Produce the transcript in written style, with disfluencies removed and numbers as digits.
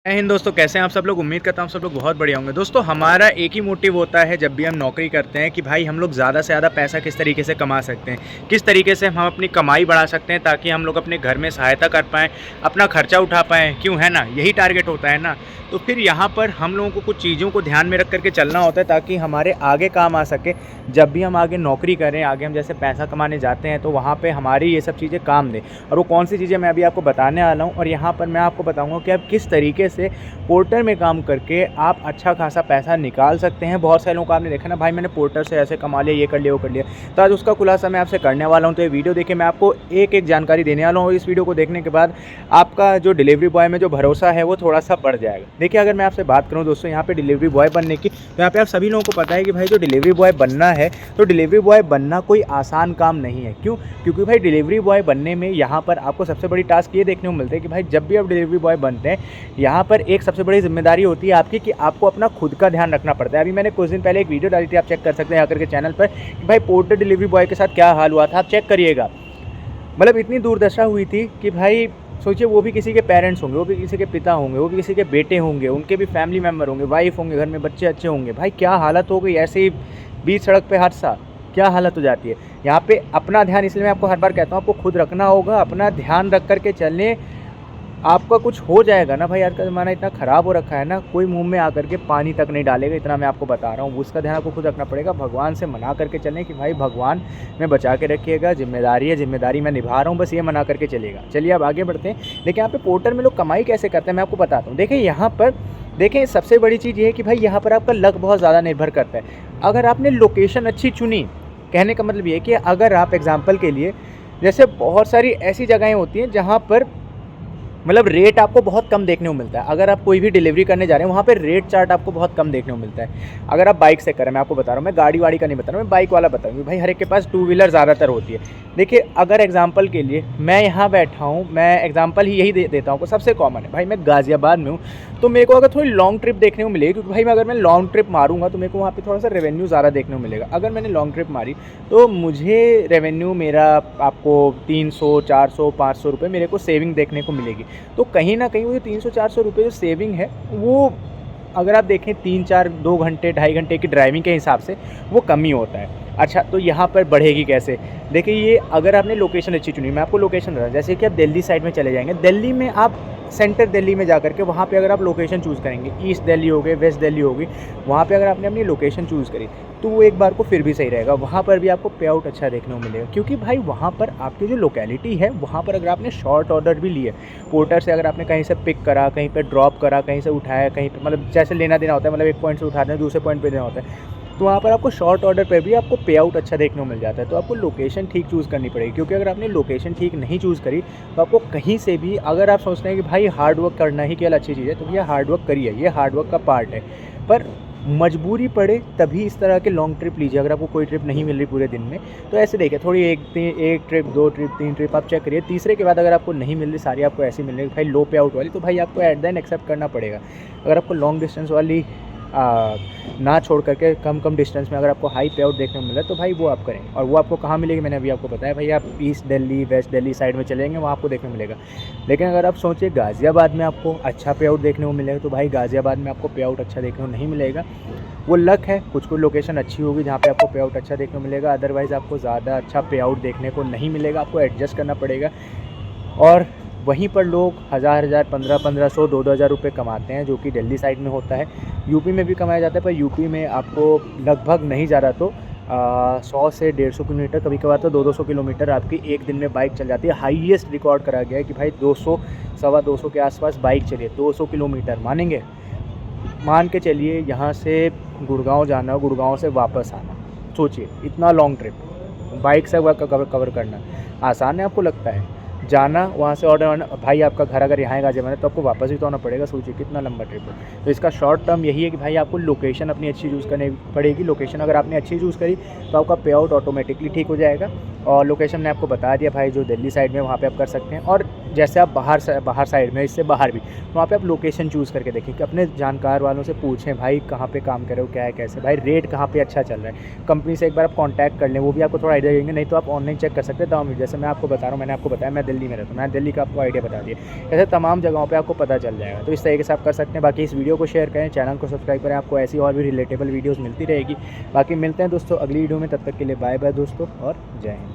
जय हिंद दोस्तों, कैसे हैं आप सब लोग। उम्मीद करता हूँ आप सब लोग बहुत बढ़िया होंगे। दोस्तों, हमारा एक ही मोटिव होता है जब भी हम नौकरी करते हैं कि भाई हम लोग ज़्यादा से ज़्यादा पैसा किस तरीके से कमा सकते हैं, किस तरीके से हम अपनी कमाई बढ़ा सकते हैं ताकि हम लोग अपने घर में सहायता कर पाएँ, अपना खर्चा उठा पाएँ। क्यों, है ना, यही टारगेट होता है ना। तो फिर यहाँ पर हम लोगों को कुछ चीज़ों को ध्यान में रख करके चलना होता है ताकि हमारे आगे काम आ सके। जब भी हम आगे नौकरी करें, आगे हम जैसे पैसा कमाने जाते हैं तो वहाँ पे हमारी ये सब चीज़ें काम दें। और वो कौन सी चीज़ें मैं अभी आपको बताने वाला हूँ। और यहाँ पर मैं आपको बताऊँगा कि आप किस तरीके से पोर्टर में काम करके आप अच्छा खासा पैसा निकाल सकते हैं। बहुत सारे लोगों को आपने देखा ना, भाई मैंने पोर्टर से ऐसे कमा लिया, ये कर लिया, वो कर लिया। तो आज उसका खुलासा मैं आपसे करने वाला हूँ। तो ये वीडियो देखिए, मैं आपको एक एक जानकारी देने वाला हूँ। इस वीडियो को देखने के बाद आपका जो डिलीवरी बॉय में जो भरोसा है वो थोड़ा सा बढ़ जाएगा। देखिए, अगर मैं आपसे बात करूँ दोस्तों, यहाँ पे डिलीवरी बॉय बनने की, तो यहाँ पे आप सभी लोगों को पता है कि भाई जो डिलीवरी बॉय बनना है, तो डिलीवरी बॉय बनना कोई आसान काम नहीं है। क्यों? क्योंकि भाई डिलीवरी बॉय बनने में यहाँ पर आपको सबसे बड़ी टास्क ये देखने को मिलता है कि भाई जब भी आप डिलीवरी बॉय बनते हैं, यहाँ पर एक सबसे बड़ी जिम्मेदारी होती है आपकी कि आपको अपना खुद का ध्यान रखना पड़ता है। अभी मैंने कुछ दिन पहले एक वीडियो डाली थी, आप चेक कर सकते हैं आकर के चैनल पर, कि भाई पोर्टर डिलीवरी बॉय के साथ क्या हाल हुआ था। आप चेक करिएगा, मतलब इतनी दुर्दशा हुई थी कि भाई सोचिए, वो भी किसी के पेरेंट्स होंगे, वो भी किसी के पिता होंगे, वो भी किसी के बेटे होंगे, उनके भी फैमिली मेम्बर होंगे, वाइफ होंगे, घर में बच्चे अच्छे होंगे। भाई क्या हालत हो गई, ऐसे ही बीच सड़क पे हादसा, क्या हालत हो जाती है। यहाँ पे अपना ध्यान, इसलिए मैं आपको हर बार कहता हूँ, आपको खुद रखना होगा। अपना ध्यान रख करके चलने, आपका कुछ हो जाएगा ना भाई। आज का ज़माना इतना ख़राब हो रखा है ना, कोई मुंह में आकर के पानी तक नहीं डालेगा, इतना मैं आपको बता रहा हूँ। उसका ध्यान आपको खुद रखना पड़ेगा। भगवान से मना करके चलें कि भाई भगवान में बचा के रखिएगा, जिम्मेदारी है, जिम्मेदारी मैं निभा रहा हूँ, बस ये मना करके चलेगा। चलिए अब आगे बढ़ते हैं। देखिए यहाँ पे पोर्टर में लोग कमाई कैसे करते हैं, मैं आपको बताता हूँ। देखिए यहाँ पर, देखें सबसे बड़ी चीज़ ये है कि भाई यहाँ पर आपका लक बहुत ज़्यादा निर्भर करता है। अगर आपने लोकेशन अच्छी चुनी, कहने का मतलब ये है कि अगर आप एग्जाम्पल के लिए, जैसे बहुत सारी ऐसी जगहें होती हैं जहाँ पर मतलब रेट आपको बहुत कम देखने को मिलता है। अगर आप कोई भी डिलीवरी करने जा रहे हैं, वहाँ पे रेट चार्ट आपको बहुत कम देखने को मिलता है। अगर आप बाइक से करें, मैं आपको बता रहा हूँ, मैं गाड़ी वाड़ी का नहीं बता रहा हूँ, मैं बाइक वाला बता रहा हूँ। भाई हर एक के पास टू व्हीलर ज़्यादातर होती है। देखिए अगर एग्जांपल के लिए मैं यहाँ बैठा हूँ, मैं एग्जांपल ही यही देता हूँ, सबसे कॉमन है भाई, मैं गाज़ियाबाद में हूँ, तो मेरे को अगर थोड़ी लॉन्ग ट्रिप देखने को मिलेगी, क्योंकि भाई अगर मैं लॉन्ग ट्रिप मारूंगा तो मेरे को वहाँ पे थोड़ा सा रेवेन्यू ज़्यादा देखने को मिलेगा। अगर मैंने लॉन्ग ट्रिप मारी तो मुझे रेवेन्यू मेरा आपको 300, 400, 500 रुपये मेरे को सेविंग देखने को मिलेगी। तो कहीं ना कहीं वो जो 300-400 रुपये जो सेविंग है, वो अगर आप देखें 3-4, 2 घंटे, 2.5 घंटे की ड्राइविंग के हिसाब से वो कम ही होता है। अच्छा, तो यहाँ पर बढ़ेगी कैसे? देखिए ये अगर आपने लोकेशन अच्छी चुनी, मैं आपको लोकेशन बता रहा हूँ। जैसे कि आप दिल्ली साइड में चले जाएंगे, दिल्ली में आप सेंटर दिल्ली में जा करके वहाँ पे अगर आप लोकेशन चूज़ करेंगे, ईस्ट दिल्ली हो गई, वेस्ट दिल्ली होगी, वहाँ पे अगर आपने अपनी लोकेशन चूज़ करी तो वो एक बार को फिर भी सही रहेगा। वहाँ पर भी आपको पे आउट अच्छा देखने को मिलेगा, क्योंकि भाई वहाँ पर आपकी जो लोकेलिटी है, वहाँ पर अगर आपने शॉर्ट ऑर्डर भी लिए पोर्टर से, अगर आपने कहीं से पिक करा, कहीं पर ड्रॉप करा, कहीं से उठाया, कहीं पर मतलब जैसे लेना देना होता है, मतलब एक पॉइंट से उठाना है दूसरे पॉइंट पर देना होता है, तो वहाँ पर आपको शॉर्ट ऑर्डर पे भी आपको पे आउट अच्छा देखने को मिल जाता है। तो आपको लोकेशन ठीक चूज़ करनी पड़ेगी, क्योंकि अगर आपने लोकेशन ठीक नहीं चूज़ करी तो आपको कहीं से भी, अगर आप सोचते हैं कि भाई हार्ड वर्क करना ही केवल अच्छी चीज़ है, तो भैया हार्ड वर्क करिए, ये हार्ड वर्क का पार्ट है। पर मजबूरी पड़े तभी इस तरह के लॉन्ग ट्रिप लीजिए। अगर आपको कोई ट्रिप नहीं मिल रही पूरे दिन में, तो ऐसे देखिए, थोड़ी एक ट्रिप, 2 ट्रिप, 3 ट्रिप आप चेक करिए। तीसरे के बाद अगर आपको नहीं मिल रही, सारी आपको ऐसी मिल रही भाई लो पे आउट वाली, तो भाई आपको एट द एंड एक्सेप्ट करना पड़ेगा। अगर आपको लॉन्ग डिस्टेंस वाली ना छोड़ करके कम डिस्टेंस में अगर आपको हाई पे आउट देखने को मिला, तो भाई वो आप करें। और वो आपको कहाँ मिलेगी, मैंने अभी आपको बताया भाई, आप east Delhi, waste Delhi side में चलेंगे, वहाँ आपको देखने को मिलेगा। लेकिन अगर आप सोचिए गाज़ियाबाद में आपको अच्छा पे आउट देखने को मिलेगा, तो भाई गाज़ियाबाद में आपको पे आउट अच्छा देखने को नहीं मिलेगा। वो लक है, कुछ लोकेशन अच्छी होगी जहाँ पे आपको पे आउट अच्छा देखने को मिलेगा, अदरवाइज़ आपको ज़्यादा अच्छा पे आउट देखने को नहीं मिलेगा, आपको एडजस्ट करना पड़ेगा। और वहीं पर लोग 1000-1000, 1500, 2-2000 रुपये कमाते हैं, जो कि दिल्ली साइड में होता है। यूपी में भी कमाया जाता है, पर यूपी में आपको लगभग नहीं ज़्यादा तो 100 से 150 किलोमीटर, कभी कभार तो 200 किलोमीटर आपकी एक दिन में बाइक चल जाती है। हाईएस्ट रिकॉर्ड करा गया है कि भाई 200, 250 के आसपास बाइक चलिए, 200 किलोमीटर मानेंगे, मान के चलिए यहाँ से गुड़गांव जाना, गुड़गांव से वापस आना, सोचिए इतना लॉन्ग ट्रिप बाइक से कवर करना आसान है? आपको लगता है? जाना, वहाँ से ऑर्डर आना, भाई आपका घर अगर यहाँ है गाज़ियाबाद में, तो आपको वापस भी तो आना पड़ेगा। सोचिए कितना लंबा ट्रिप है। तो इसका शॉर्ट टर्म यही है कि भाई आपको लोकेशन अपनी अच्छी चूज़ करनी पड़ेगी। लोकेशन अगर आपने अच्छी चूज़ करी तो आपका पे आउट ऑटोमेटिकली ठीक हो जाएगा। और लोकेशन मैंने आपको बता दिया भाई, जो दिल्ली साइड में, वहाँ पे आप कर सकते हैं। और जैसे आप बाहर साइड में, इससे बाहर भी, वहाँ पे आप लोकेशन चूज़ करके देखें कि अपने जानकार वालों से पूछें भाई कहाँ पे काम कर रहे हो, क्या है कैसे, भाई रेट कहाँ पे अच्छा चल रहा है। कंपनी से एक बार आप कांटेक्ट कर लें, वो भी आपको थोड़ा आइडिया देंगे। नहीं तो आप ऑनलाइन चेक कर सकते हैं तमाम, जैसे मैं आपको बता रहा हूँ, मैंने आपको बताया मैं दिल्ली में रहता हूँ, मैं दिल्ली का आपको आइडिया बता दिया। ऐसे तमाम जगहों पे आपको पता चल जाएगा। तो इस तरीके से आप कर सकते हैं। बाकी इस वीडियो को शेयर करें, चैनल को सब्सक्राइब करें, आपको ऐसी और भी रिलेटेबल वीडियोज़ मिलती रहेगी। बाकी मिलते हैं दोस्तों अगली वीडियो में, तब तक के लिए बाय बाय दोस्तों और जय हिंद।